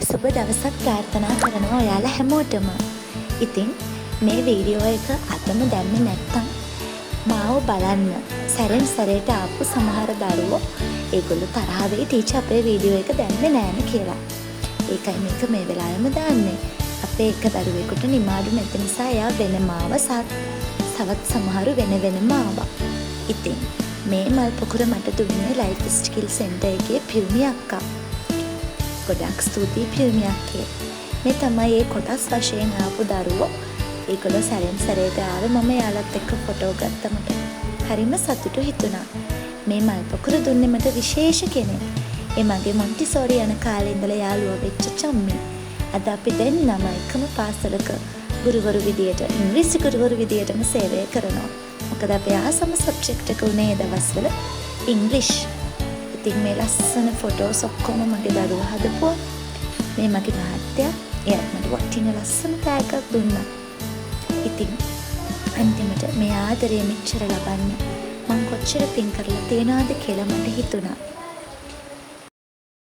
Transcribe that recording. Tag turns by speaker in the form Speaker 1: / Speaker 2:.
Speaker 1: සුබ දවසක් ප්‍රාර්ථනා කරනවා ඔයාලා හැමෝටම. ඉතින් මේ වීඩියෝ එක අදම දැම්මේ නැත්තම් මාව බලන්න සැරෙන් සැරේට ආපු සමහර දරුවෝ ඒගොල්ලෝ තරහ වෙයි ටීචර් අපේ වීඩියෝ එක දැම්මේ නෑනේ කියලා. ඒකයි මේක මේ වෙලාවෙම දාන්නේ. අපේ එක දරුවෙකුට නිමාඩු නැති නිසා එයා වෙනම ආවා. තවත් සමහරු වෙනම ආවා. ඉතින් මේ මල් පොකුර මට දුන්නේ ලයිෆ් ස්කිල් සෙන්ටර් එකේ පියුමි අක්කා. ගොඩක් ස්තුතියි පියුමි අක්කේ. මේ තමයි ඒ කොටස් වශයෙන් ආපු දරුවෝ. ඒගොල්ලෝ සැරෙන් සැරේට ආවේ. මම යාළුවත් එක්ක ෆොටෝ ගත්තා. මට හරිම සතුටු හිතුණා. මේ මල් පොකුර දුන්නේ මට විශේෂ කෙනෙක්. ඒ මගේ මොන්ටිසෝරි යන කාලේ ඉඳලා යාළුවා වෙච්ච චම්මි. අද අපි දෙන්නම එකම පාසලක ගුරුවරු විදියට ඉංග්‍රීසි ගුරුවරු විදියටම සේවය කරනවා. මොකද අපේ ආසම සබ්ජෙක්ට් එක උනේ දවස්වල ඉංග්‍රීසි. ඉතින් මේ ලස්සන ෆොටෝස් ඔක්කොම මගේ දරුවා හදපුවා. මේ මගේ මහත්තයා එයාත් මට වටින ලස්සන ටැග් එකක් දුන්නා. ඉතින් අන්තිමට මේ ආදරය මෙච්චර ලබන්න මං කොච්චර පින් කරලා තියනවද කියලා මට හිතුණා.